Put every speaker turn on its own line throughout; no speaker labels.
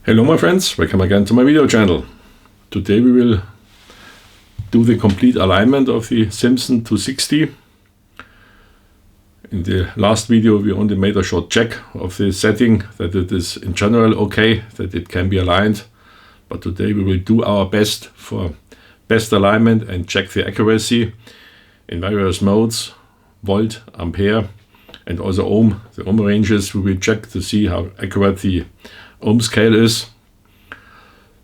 Hello my friends, welcome again to my video channel. Today we will do the complete alignment of the Simpson260. In the last video we only made a short check of the setting, that it is in general okay, that it can be aligned. But today we will do our best for best alignment and check the accuracy in various modes, volt, ampere and also ohm. The ohm ranges we will check to see how accurate the ohm scale is.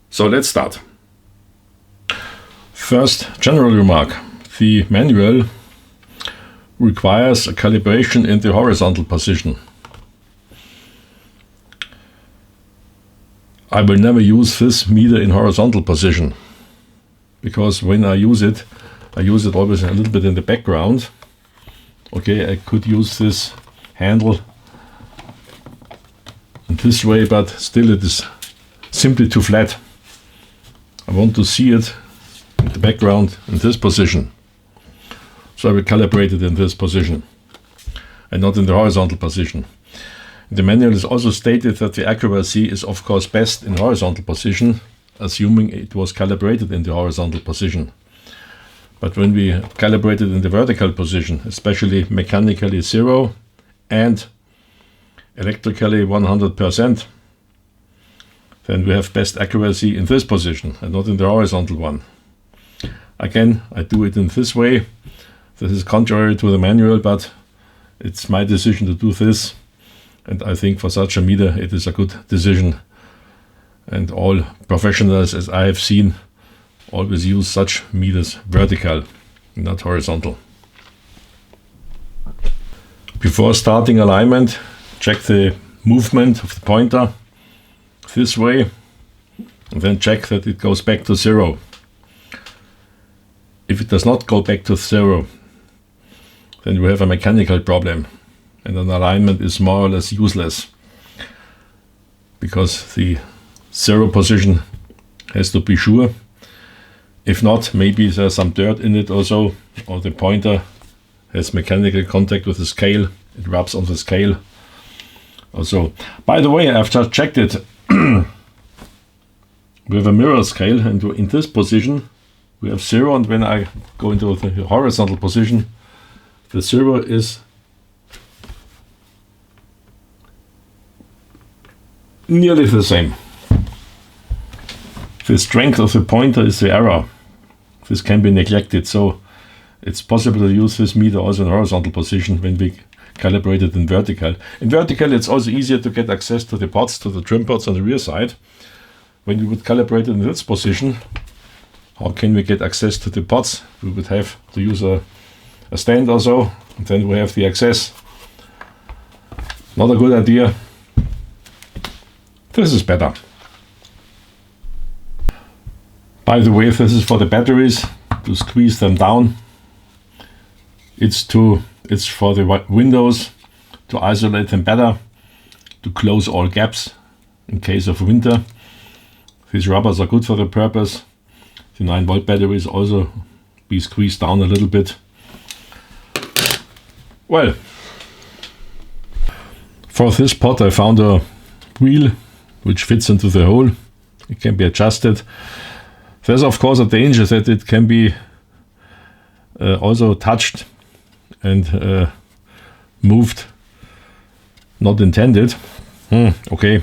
So let's start. First general remark. The manual requires a calibration in the horizontal position. I will never use this meter in horizontal position, because when I use it always a little bit in the background. Okay, I could use this handle in this way, but still it is simply too flat. I want to see it in the background in this position. So I will calibrate it in this position and not in the horizontal position. In the manual is also stated that the accuracy is of course best in horizontal position, assuming it was calibrated in the horizontal position. But when we calibrate it in the vertical position, especially mechanically 0 and electrically 100%, then we have best accuracy in this position and not in the horizontal one. Again, I do it in this way. This is contrary to the manual, but it's my decision to do this, and I think for such a meter it is a good decision, and all professionals, as I have seen, always use such meters vertical, not horizontal. Before starting alignment, check the movement of the pointer this way, and then check that it goes back to 0. If it does not go back to 0, then we have a mechanical problem, and an alignment is more or less useless, because the 0 position has to be sure. If not, maybe there's some dirt in it also, or the pointer has mechanical contact with the scale, it rubs on the scale. Also, by the way, I've just checked it with a mirror scale, and in this position we have 0, and when I go into the horizontal position, the 0 is nearly the same. The strength of the pointer is the error. This can be neglected, so it's possible to use this meter also in horizontal position when we calibrate it in vertical. In vertical it's also easier to get access to the pots, to the trim pots on the rear side. When we would calibrate it in this position, how can we get access to the pots? We would have to use a stand or so, and then we have the access. Not a good idea. This is better. By the way, this is for the batteries, to squeeze them down. It's for the windows, to isolate them better, to close all gaps in case of winter. These rubbers are good for the purpose. The 9-volt batteries also be squeezed down a little bit. Well, for this pot I found a wheel which fits into the hole. It can be adjusted. There's of course a danger that it can be also touched and moved, not intended. Okay,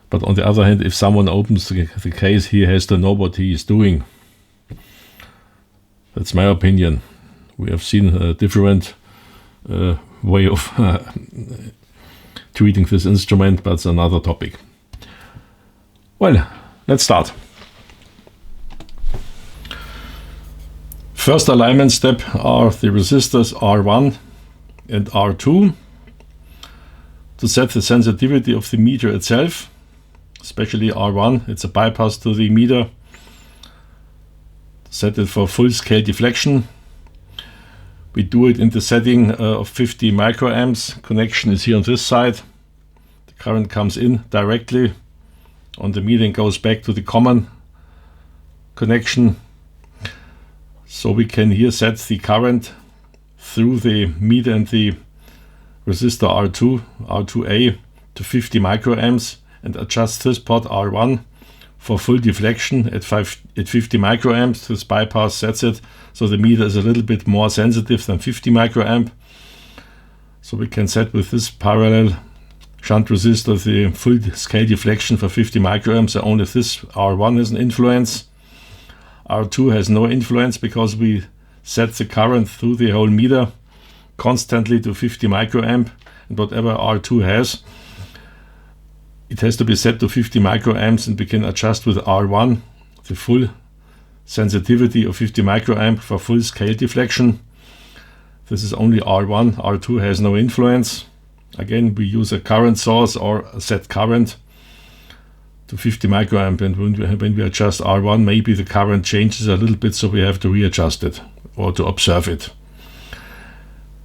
but on the other hand, if someone opens the case, he has to know what he is doing. That's my opinion. We have seen a different way of treating this instrument, but it's another topic. Well, let's start. First alignment step are the resistors R1 and R2 to set the sensitivity of the meter itself, especially R1. It's a bypass to the meter. Set it for full scale deflection. We do it in the setting of 50 microamps. Connection is here on this side. The current comes in directly on the meter and goes back to the common connection. So we can here set the current through the meter and the resistor R2, R2A to 50 microamps, and adjust this pot R1 for full deflection at 50 microamps. This bypass sets it so the meter is a little bit more sensitive than 50 microamp. So we can set with this parallel shunt resistor the full scale deflection for 50 microamps. So only this R1 has an influence. R2 has no influence because we set the current through the whole meter constantly to 50 microamp, and whatever R2 has, it has to be set to 50 microamps, and we can adjust with R1 the full sensitivity of 50 microamp for full scale deflection. This is only R1, R2 has no influence. Again, we use a current source or a set current to 50 microamp, and when we adjust R1, maybe the current changes a little bit, so we have to readjust it or to observe it.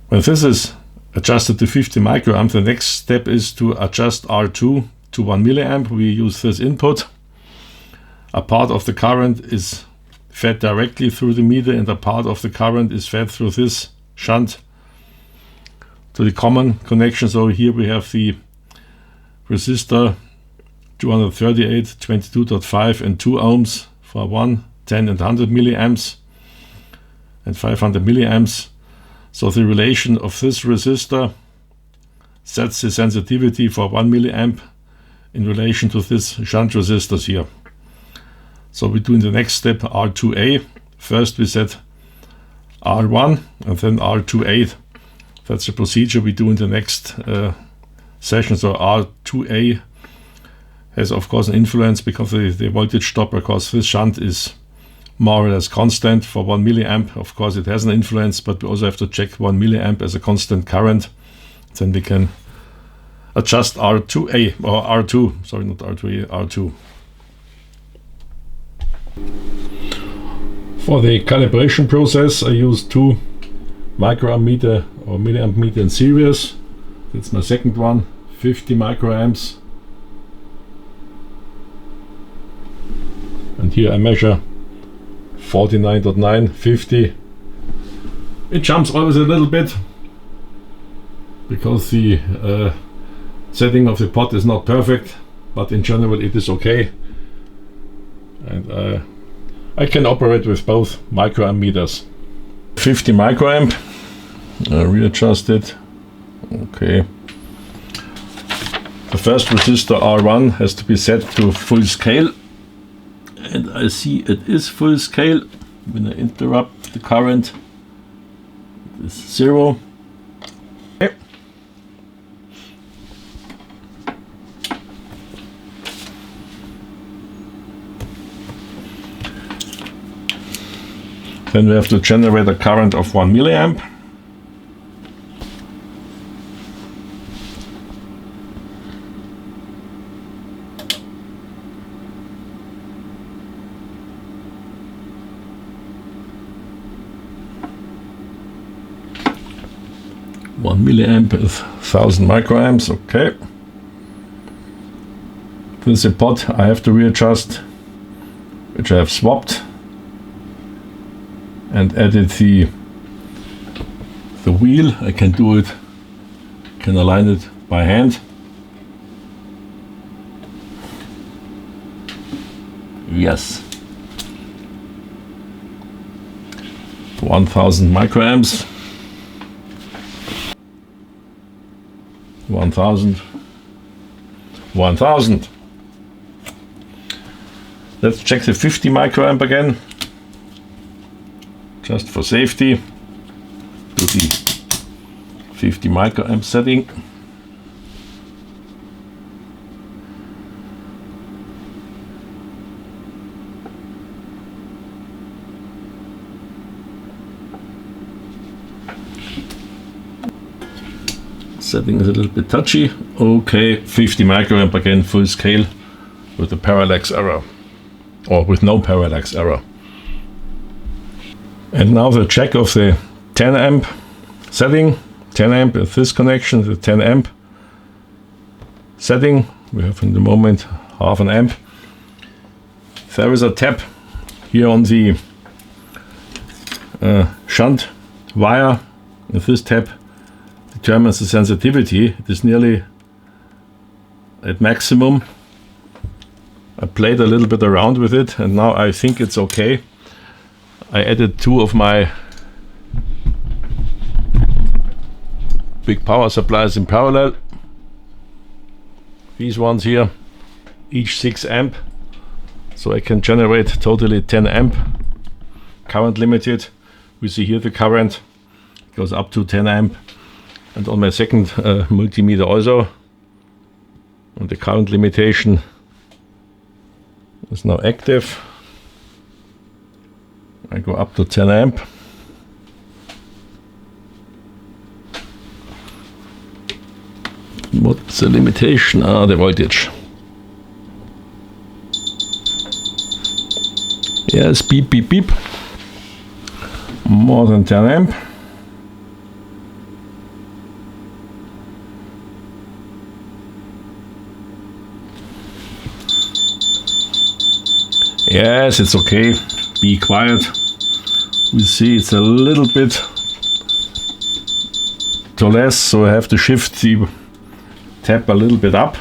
When this is adjusted to 50 microamp, the next step is to adjust R2 to 1 milliamp. We use this input. A part of the current is fed directly through the meter, and a part of the current is fed through this shunt to the common connection. So here we have the resistor 238, 22.5 and 2 ohms for 1, 10 and 100 milliamps and 500 milliamps. So the relation of this resistor sets the sensitivity for 1 milliamp in relation to this shunt resistors here. So we do in the next step R2A. First we set R1 and then R2A. That's the procedure we do in the next session. So R2A has of course an influence because the voltage drop, because this shunt is more or less constant for 1 milliamp. Of course it has an influence, but we also have to check 1 milliamp as a constant current. Then we can adjust R2A or R2, sorry, not R2A, R2. For the calibration process, I use 2 microamp meter or milliamp meter in series. That's my second one, 50 microamps. And here I measure 49.9, 50. It jumps always a little bit because the setting of the pot is not perfect, but in general it is okay. And I can operate with both microamp meters. 50 microamp, readjust it. Okay. The first resistor R1 has to be set to full scale. And I see it is full scale. When I interrupt the current, it is 0. Okay. Then we have to generate a current of 1 milliamp. Milliamp is 1000 microamps. Okay. This is a pot I have to readjust, which I have swapped and added the wheel. I can do it, can align it by hand. Yes. 1000 microamps. 1000. Let's check the 50 microamp again, just for safety. Do the 50 microamp setting. Setting is a little bit touchy. Okay, 50 microamp again, full scale with a parallax error, or with no parallax error. And now the check of the 10 amp setting. 10 amp with this connection, the 10 amp setting. We have in the moment half an amp. There is a tap here on the shunt wire. With this tap determines the sensitivity. It is nearly at maximum. I played a little bit around with it, and now I think it's okay. I added 2 of my big power supplies in parallel. These ones here, each 6 amp, so I can generate totally 10 amp. Current limited. We see here the current goes up to 10 amp, and on my second multimeter also, and the current limitation is now active. I go up to 10 amp. What's the limitation? The voltage. Yes, beep, beep, beep. More than 10 amp. Yes, it's okay. Be quiet. We see it's a little bit too less, so I have to shift the tab a little bit up,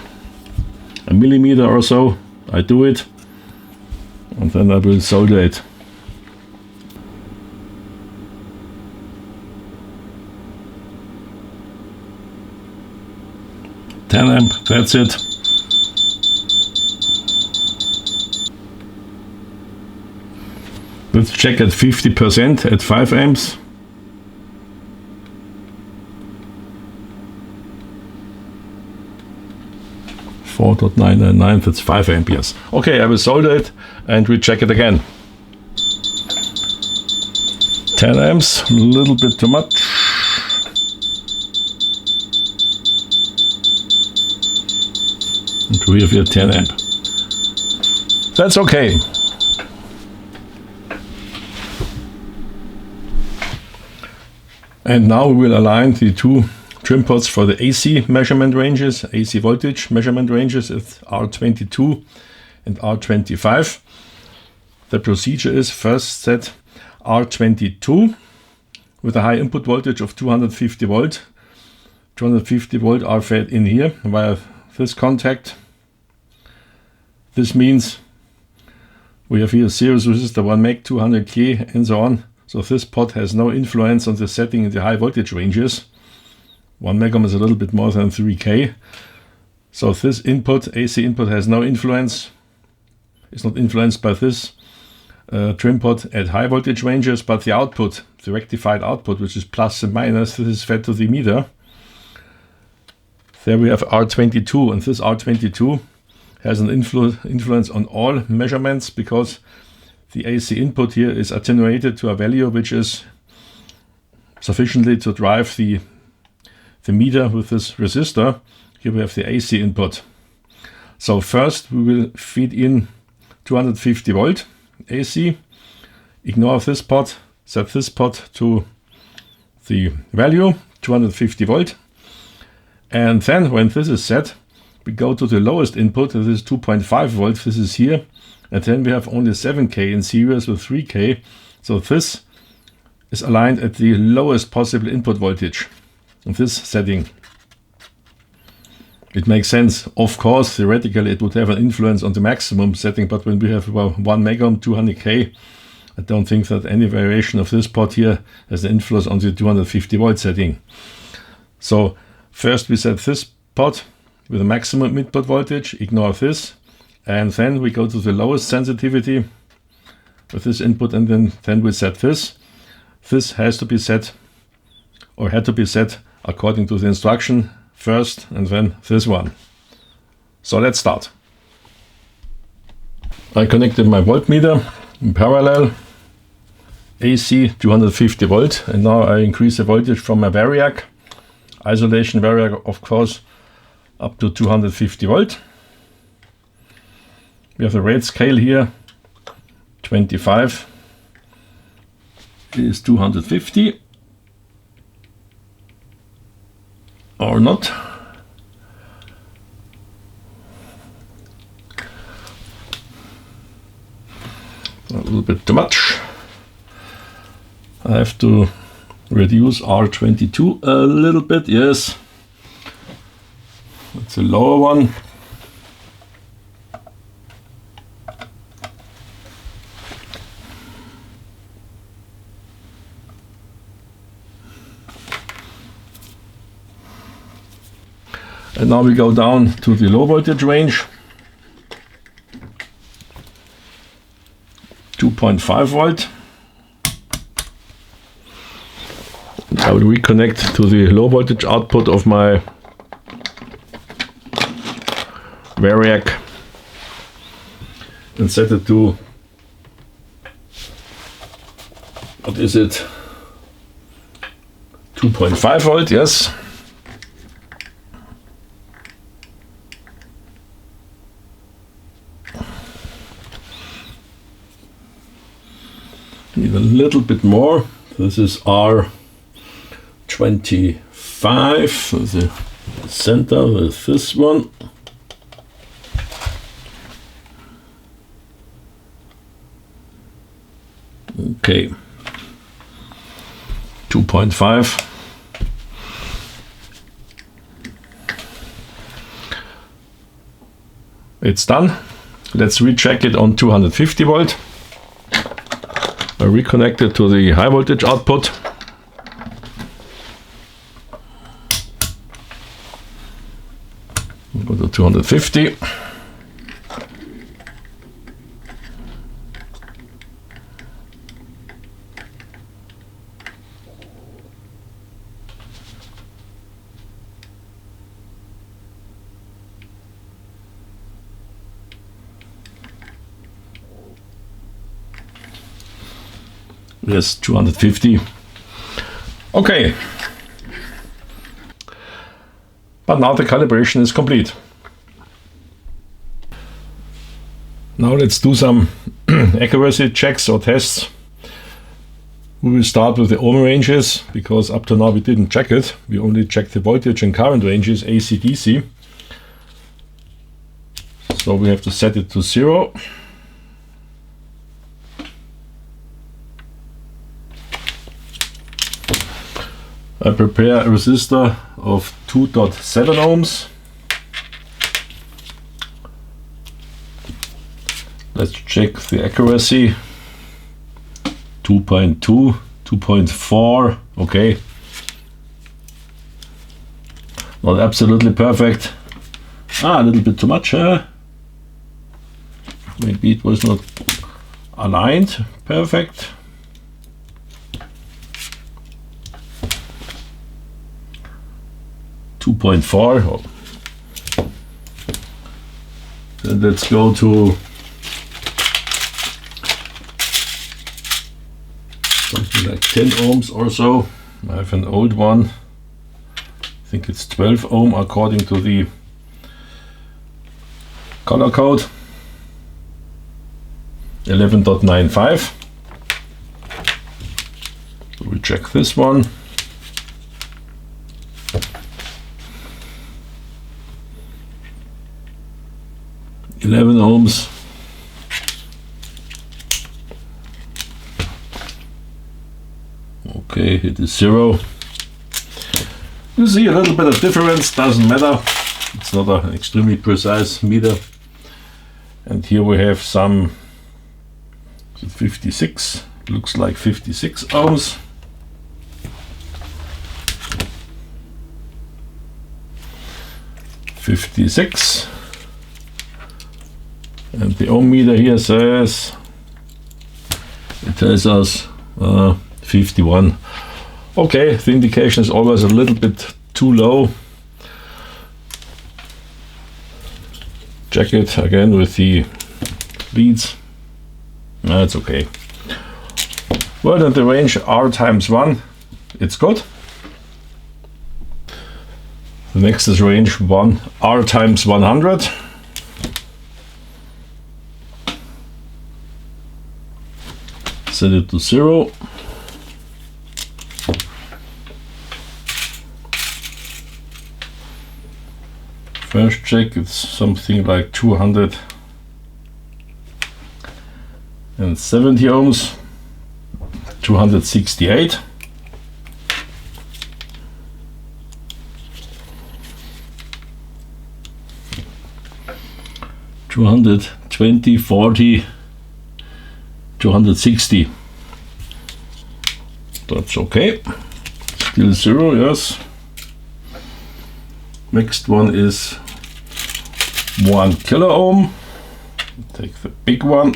a millimeter or so. I do it, and then I will solder it. $10 amp, that's it. Let's check at 50% at 5 amps. .999, that's 5 amperes. Okay, I will solder it and we check it again. 10 amps, a little bit too much. And we have here 10 amp. That's okay. And now we will align the 2 trim pots for the AC measurement ranges, AC voltage measurement ranges at R22 and R25. The procedure is first set R22 with a high input voltage of 250 volt. 250 volt are fed in here via this contact. This means we have here series resistor 1 meg, 200k and so on. So this pot has no influence on the setting in the high voltage ranges. 1 megohm is a little bit more than 3k. So this input, AC input, has no influence. It's not influenced by this trim pot at high voltage ranges, but the output, the rectified output, which is plus and minus, this is fed to the meter. There we have R22, and this R22 has an influence on all measurements because the AC input here is attenuated to a value which is sufficiently to drive the meter with this resistor. Here we have the AC input. So first we will feed in 250 volt AC, ignore this pot, set this pot to the value 250 volt, and then when this is set we go to the lowest input. This is 2.5 volts, this is here, and then we have only 7k in series with 3k, so this is aligned at the lowest possible input voltage in this setting. It makes sense. Of course, theoretically it would have an influence on the maximum setting, but when we have about 1 megohm, 200k, I don't think that any variation of this pot here has an influence on the 250 volt setting. So first we set this pot with a maximum input voltage, ignore this, and then we go to the lowest sensitivity with this input, and then we set this. This has to be set, or had to be set according to the instruction first, and then this one. So let's start. I connected my voltmeter in parallel, AC 250 volt, and now I increase the voltage from my variac, isolation variac of course, up to 250 volt. We have the rate scale here, 25 is 250 or not. A little bit too much. I have to reduce R22 a little bit, yes. That's a lower one. And now we go down to the low voltage range. 2.5 volt. I will reconnect to the low voltage output of my Variac and set it to, what is it, 2.5 volt, yes. Need a little bit more. This is R25, the center with this one. Okay, 2.5. It's done. Let's recheck it on 250 volt. I reconnect it to the high voltage output. Go to 250. Yes, 250. Okay. But now the calibration is complete. Now let's do some accuracy checks or tests. We will start with the ohm ranges, because up to now we didn't check it. We only checked the voltage and current ranges, AC/DC. So we have to set it to 0. I prepare a resistor of 2.7 ohms. Let's check the accuracy. 2.2, 2.4, okay. Not absolutely perfect. A little bit too much, huh? Maybe it was not aligned perfect. 2.4. Then let's go to something like 10 ohms or so. I have an old one. I think it's 12 ohm according to the color code. 11.95. So we check this one. 11 ohms. Okay, it is 0. You see a little bit of difference, doesn't matter. It's not an extremely precise meter. And here we have some 56, looks like 56 ohms. .56. And the ohm meter here says, it tells us 51. Okay, the indication is always a little bit too low. Check it again with the leads. That's okay. Well, in the range R times 1, it's good. The next is range 1 R times 100. Set it to 0. First check, it's something like 270 ohms, 268. $220, 40, 260. That's okay. Still 0, yes. Next one is 1 kilo ohm. Take the big one.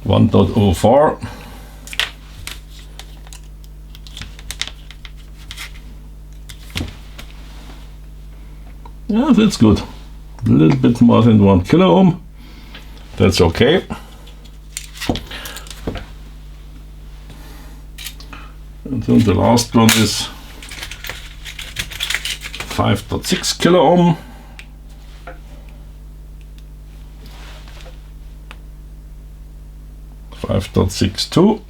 .04. Yeah, that's good. A little bit more than 1 kilo ohm. That's okay. And then the last one is 5.6 kilo ohm. .62.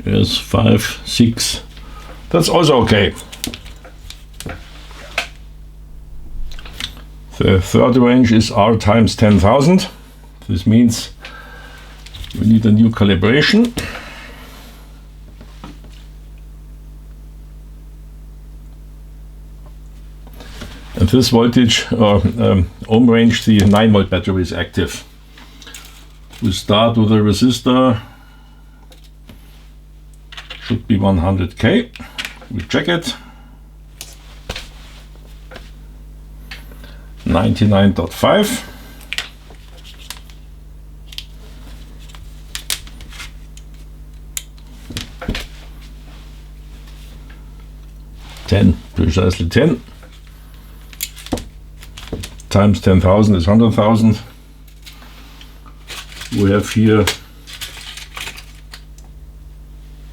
Yes, 5, 6. That's also okay. The third range is R times 10,000. This means we need a new calibration. And this voltage or ohm range, the 9 volt battery is active. We start with a resistor, should be 100K. We check it. 99.5. Precisely 10. Times 10,000 is 100,000. We have here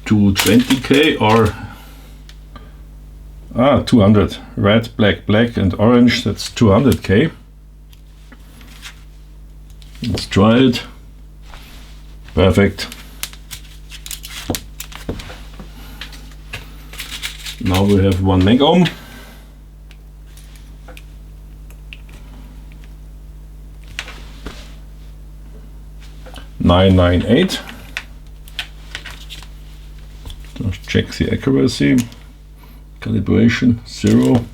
220K or 200. Red, black, black and orange, that's 200K. Let's try it. Perfect. Now we have 1 meg ohm. .998. Just check the accuracy. Calibration 0.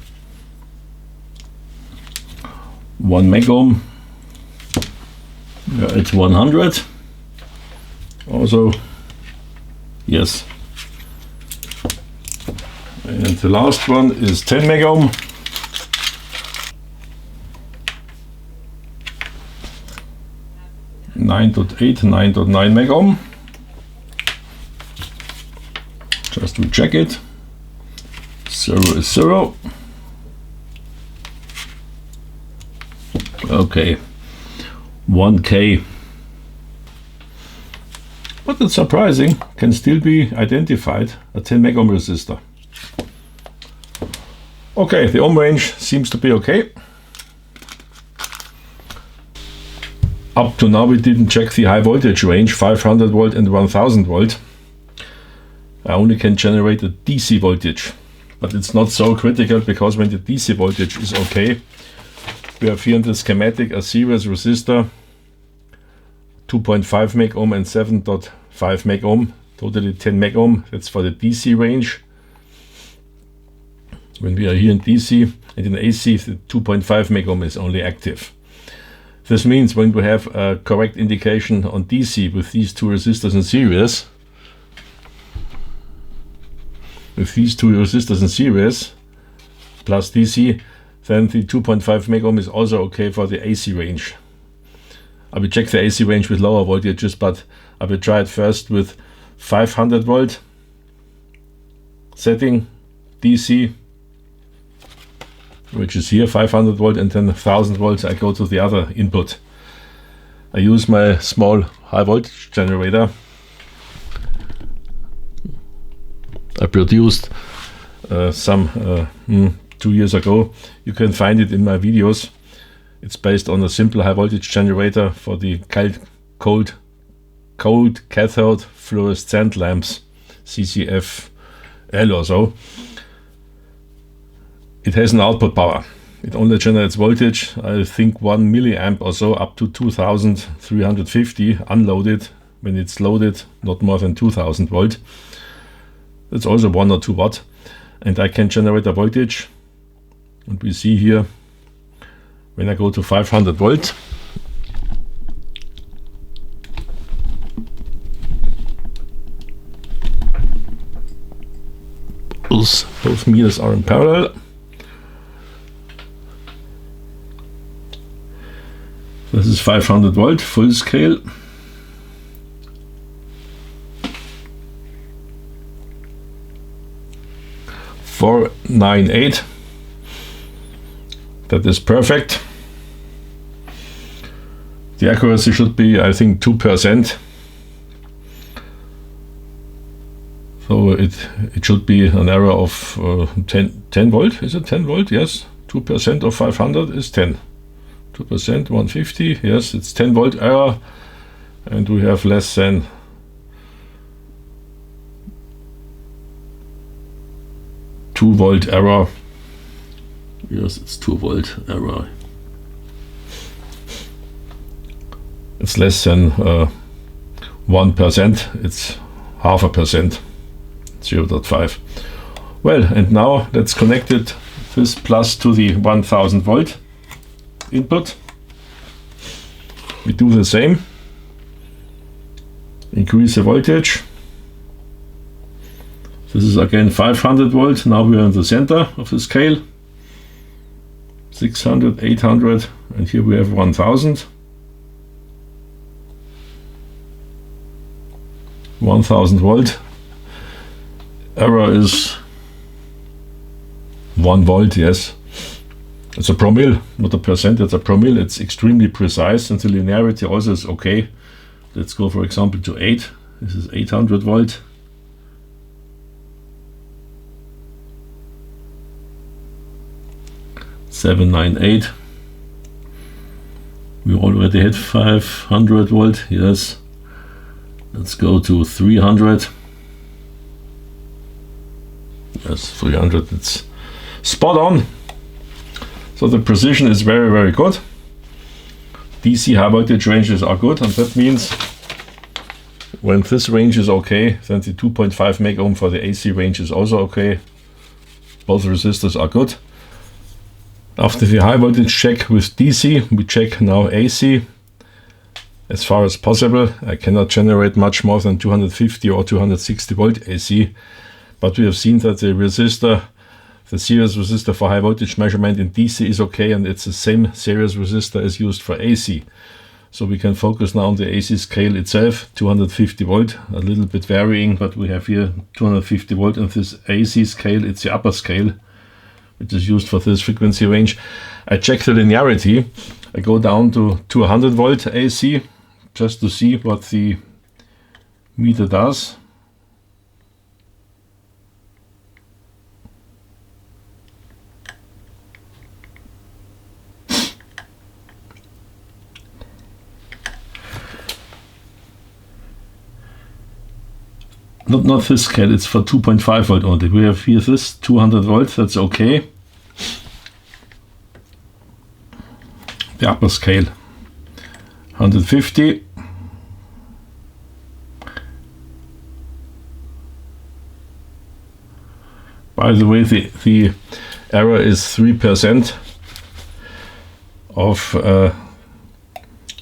1 meg ohm. Yeah, it's 100. Also, yes. And the last one is 10 meg ohm. .9 meg ohm. Just to check it. 0 is 0. Okay. 1K. But it's surprising, can still be identified a 10 meg ohm resistor. Okay, the ohm range seems to be okay. Up to now we didn't check the high voltage range, 500 volt and 1000 volt. I only can generate a DC voltage, but it's not so critical because when the DC voltage is okay, we have here in the schematic a series resistor, 2.5 meg ohm and 7.5 meg ohm, totally 10 meg ohm. That's for the DC range. When we are here in DC and in AC, the 2.5 meg ohm is only active. This means when we have a correct indication on DC with these two resistors in series, plus DC, then the 2.5 meg ohm is also okay for the AC range. I will check the AC range with lower voltages, but I will try it first with 500 volt setting DC, which is here 500 volt, and then 1000 volts I go to the other input. I use my small high voltage generator. I produced some 2 years ago. You can find it in my videos. It's based on a simple high voltage generator for the cold cathode fluorescent lamps, CCFL or so. It has an output power. It only generates voltage, I think 1 milliamp or so, up to 2350 unloaded. When it's loaded, not more than 2000 volt. It's also 1 or 2 watt. And I can generate a voltage. And we see here When I go to 500 volt, both meters are in parallel. This is 500 volt full scale. .498. That is perfect. The accuracy should be, I think, 2%. So it should be an error of 10 volt. Is it 10 volt? Yes. 2% of 500 is 10. 2%, 150. Yes, it's 10 volt error. And we have less than 2 volt error. Yes, it's 2 volt error. It's less than 1%. It's 0.5%. 0.5. Well, and now let's connect it, this plus to the 1000 volt input. We do the same. Increase the voltage. This is again 500 volt. Now we are in the center of the scale. 600, 800, and here we have 1000. 1000 volt. Error is 1 volt, yes. It's a promille, not a percent, it's a promille. It's extremely precise, and the linearity also is okay. Let's go, for example, to 8. This is 800 volt. .798. We already had 500 volt, yes. Let's go to 300. Yes, 300, it's spot on. So the precision is very, very good. DC high voltage ranges are good, and that means when this range is okay, then the 2.5 meg ohm for the AC range is also okay. Both resistors are good. After the high voltage check with DC, we check now AC. As far as possible, I cannot generate much more than 250 or 260 volt AC, but we have seen that the resistor, the series resistor for high voltage measurement in DC is okay, and it's the same series resistor as used for AC. So we can focus now on the AC scale itself, 250 volt, a little bit varying, but we have here 250 volt, and this AC scale, it's the upper scale, which is used for this frequency range. I check the linearity. I go down to 200 volt AC just to see what the meter does. Not this scale, it's for 2.5 volt only. We have here this 200 volts, that's okay. The upper scale, 150. By the way, the error is 3% of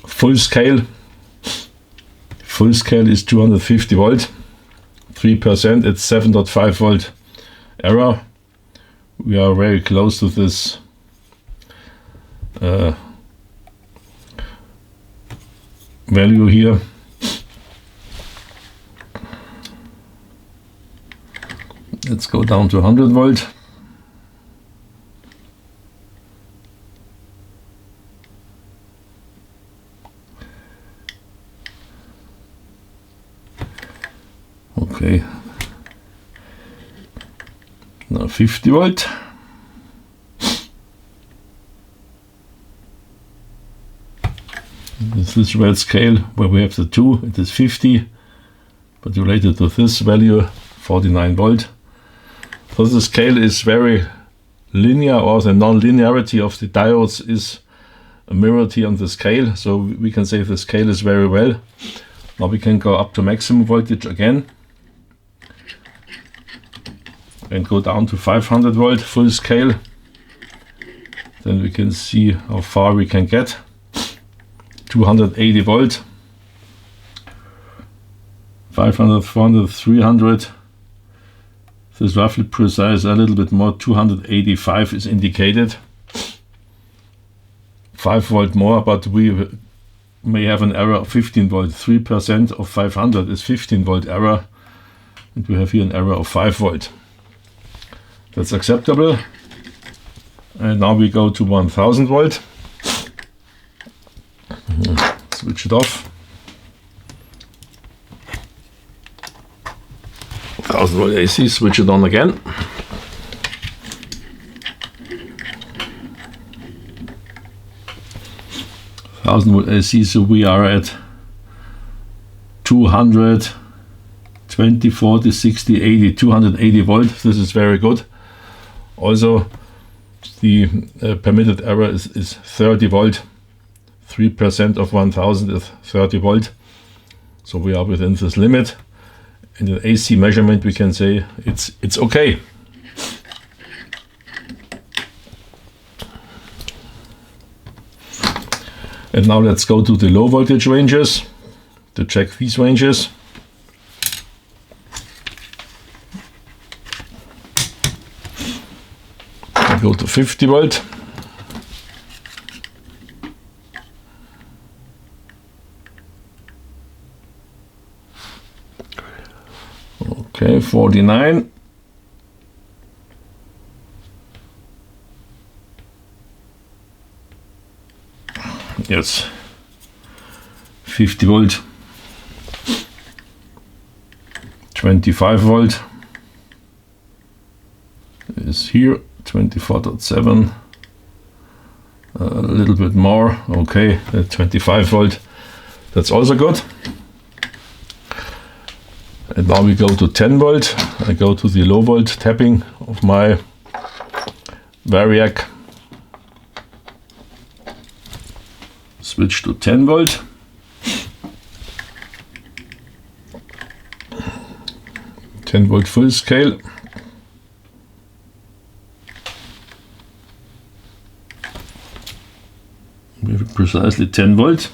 full scale. Full scale is 250 volt. 3%, it's 7.5 volt error. We are very close to this value here. Let's go down to 100 volt. Okay, now 50 volt. This is red scale where we have the 2, it is 50, but related to this value, 49 volt. So the scale is very linear, or the non-linearity of the diodes is mirrored here on the scale, so we can say the scale is very well. Now we can go up to maximum voltage again and go down to 500 volt full scale. then we can see how far we can get. 280 volt, 500, 400, 300. This is roughly precise, a little bit more. 285 is indicated. 5 volt more, but we may have an error of 15 volt. 3% of 500 is 15 volt error, and we have here an error of 5 volt. That's acceptable. And now we go to 1000 volt. Switch it off. 1000 volt AC, switch it on again. Volt AC, so we are at 200, 20, 40, 60, 80, 280 volt. This is very good. Also, the permitted error is 30 volt. 3% of 1000 is 30 volt. So we are within this limit. In the AC measurement, we can say it's okay. And now let's go to the low voltage ranges to check these ranges. I go to 50 volt. Okay, 49. Yes, 50 volt, 25 volt is here, 24.7, a little bit more, okay, 25 volt, that's also good. And now we go to 10 volt, I go to the low volt tapping of my Variac. Switch to 10 volt. Volt full scale. We have precisely 10 volt.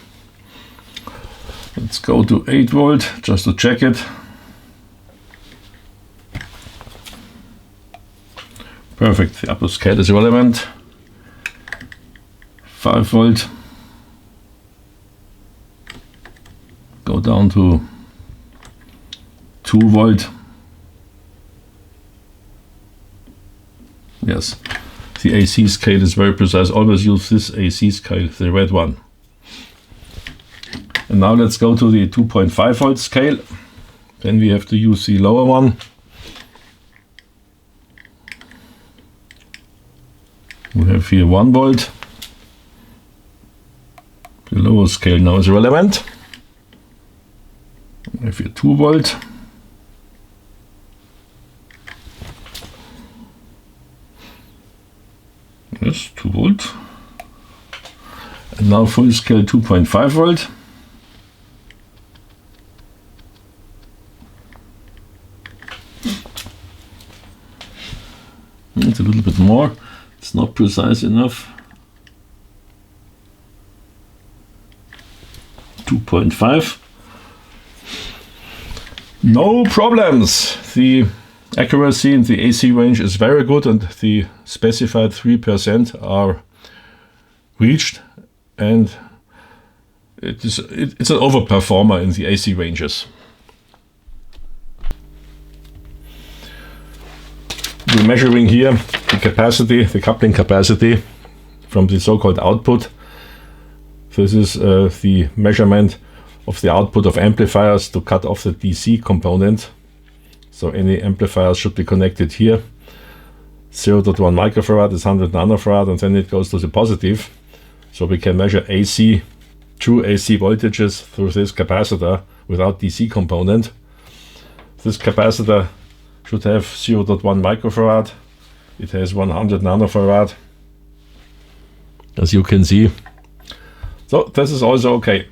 Let's go to 8 volt just to check it. Perfect, the upper scale is relevant. 5 volt. Go down to 2 volt. Yes, the AC scale is very precise. Always use this AC scale, the red one. And now let's go to the 2.5 volt scale. Then we have to use the lower one. We have here 1 volt. The lower scale now is relevant. We have here 2 volt. Yes, 2 volt. And now full scale 2.5 volt. It's a little bit more. It's not precise enough. 2.5. No problems. The accuracy in the AC range is very good and the specified 3% are reached, and it's an overperformer in the AC ranges. We're measuring here the capacity, the coupling capacity from the so-called output. This is the measurement of the output of amplifiers to cut off the DC component. So any amplifiers should be connected here. 0.1 microfarad is 100 nanofarad, and then it goes to the positive. So we can measure AC, true AC voltages through this capacitor without DC component. This capacitor should have 0.1 microfarad. It has 100 nanofarad, as you can see. So this is also okay.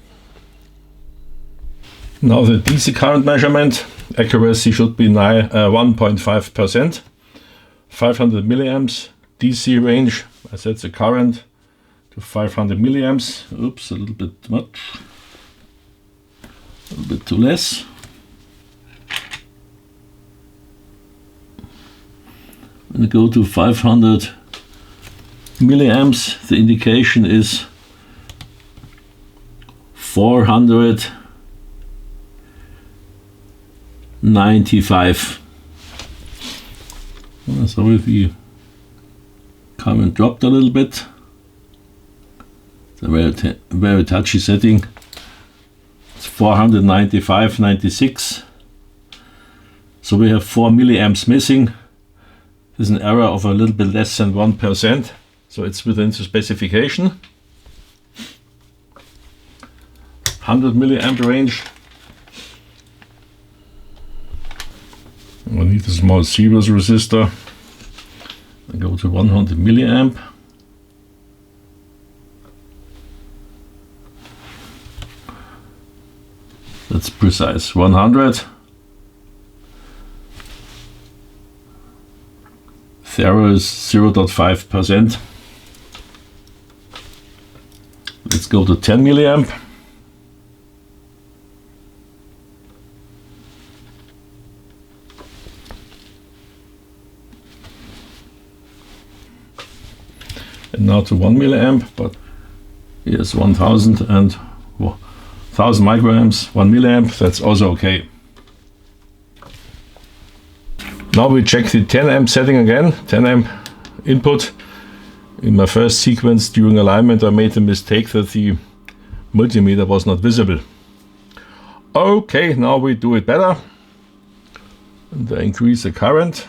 Now the DC current measurement accuracy should be 1.5%, 500 milliamps, DC range. I set the current to 500 milliamps. Oops, a little bit much. A little bit too less. When I go to 500 milliamps, the indication is 495. So if the current dropped a little bit, it's a very touchy setting. It's 495.96. So we have 4 milliamps missing. There's an error of a little bit less than 1%. So it's within the specification. 100 milliamp range. I need a small series resistor. I go to 100 milliamp. That's precise. 100. The error is 0.5%. Let's go to 10 milliamp. And now to 1 milliamp, but yes, 1000 and 1000 microamps, 1 milliamp, that's also okay. Now we check the 10 amp setting again, 10 amp input. In my first sequence during alignment I made the mistake that the multimeter was not visible. Okay, now we do it better. And I increase the current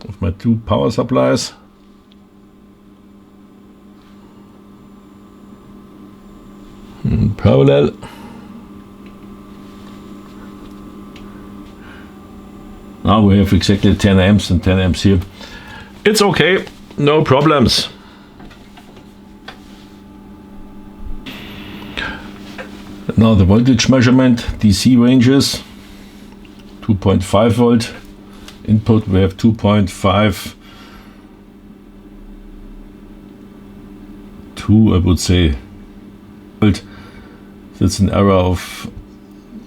of my two power supplies. In parallel. Now we have exactly 10 amps and 10 amps here. It's okay, no problems. Now the voltage measurement, DC ranges, 2.5 volt. Input we have 2.5, 2 I would say. That's an error of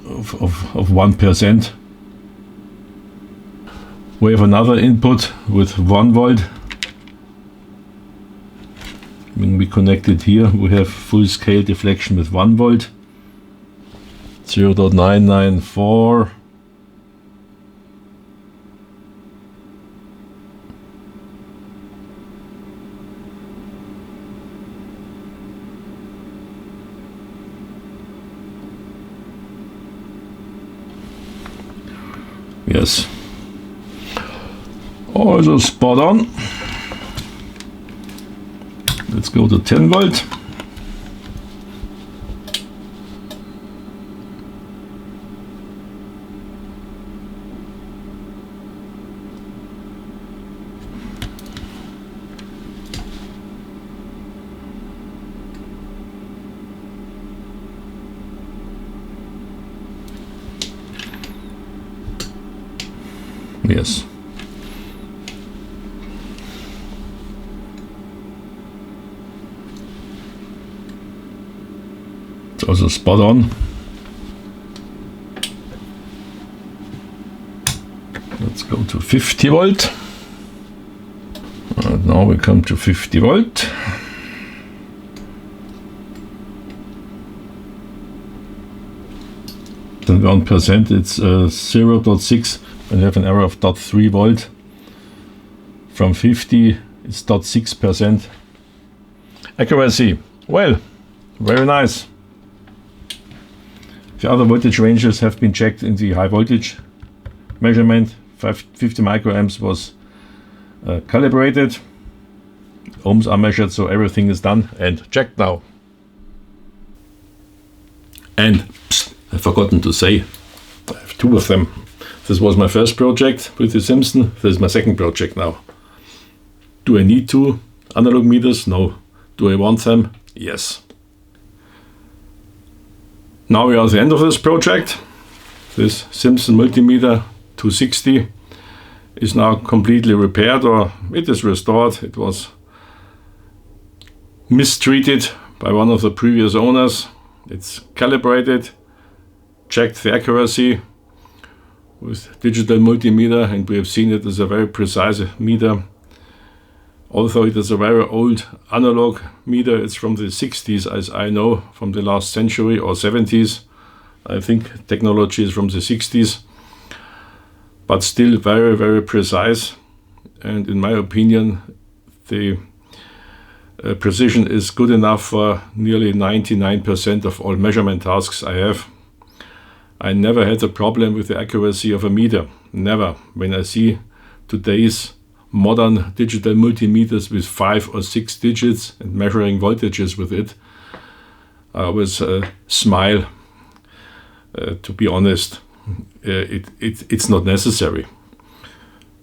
1%. We have another input with 1 volt. When we connect it here, we have full scale deflection with 1 volt. 0.994. Yes. Also spot on. Let's go to 10 volt. Yes. It's also spot on. Let's go to 50 volt. And now we come to 50 volt. Then 1%, it's 0.6. And you have an error of 0.3 volt. From 50, it's 0.6% accuracy. Well, very nice. The other voltage ranges have been checked in the high voltage measurement. 50 microamps was calibrated. Ohms are measured, so everything is done and checked now. And I've forgotten to say, I have two of them. This was my first project with the Simpson. This is my second project now. Do I need two analog meters? No. Do I want them? Yes. Now we are at the end of this project. This Simpson multimeter 260 is now completely repaired, or it is restored. It was mistreated by one of the previous owners. It's calibrated, checked the accuracy with digital multimeter, and we have seen it as a very precise meter. Although it is a very old analog meter, it's from the 60s, as I know, from the last century or 70s. I think technology is from the 60s, but still very, very precise. And in my opinion, the precision is good enough for nearly 99% of all measurement tasks I have. I never had a problem with the accuracy of a meter, never. When I see today's modern digital multimeters with 5 or 6 digits and measuring voltages with it, I always smile. To be honest, it's not necessary.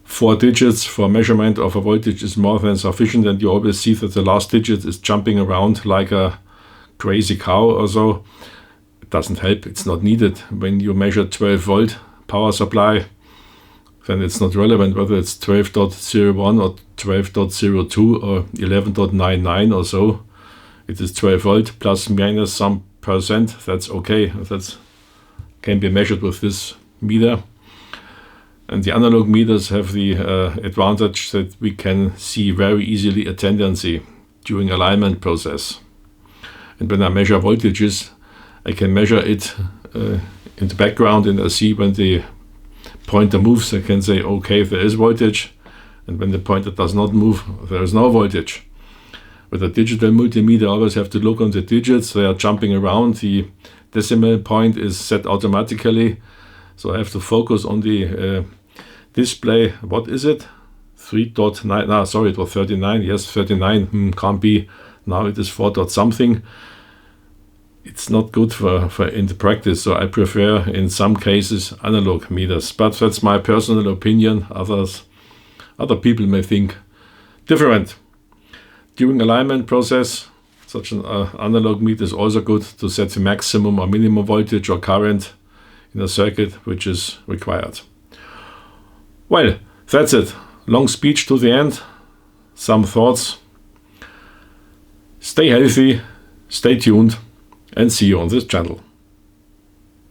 4 digits for measurement of a voltage is more than sufficient, and you always see that the last digit is jumping around like a crazy cow or so. It doesn't help, it's not needed. When you measure 12 volt power supply, then it's not relevant whether it's 12.01 or 12.02 or 11.99 or so. It is 12 volt plus minus some percent. That's okay. That can be measured with this meter. And the analog meters have the advantage that we can see very easily a tendency during alignment process. And when I measure voltages, I can measure it in the background, and I see when the pointer moves, I can say, okay, there is voltage, and when the pointer does not move, there is no voltage. With a digital multimeter, I always have to look on the digits. They are jumping around. The decimal point is set automatically, so I have to focus on the display. What is it? 3.9, no, sorry, it was 39. Yes, 39, can't be. Now it is 4 something. It's not good for in the practice, so I prefer in some cases analog meters, but that's my personal opinion. Other people may think different. During alignment process, such an analog meter is also good to set the maximum or minimum voltage or current in a circuit which is required. Well, that's it. Long speech to the end. Some thoughts. Stay healthy, stay tuned, and see you on this channel.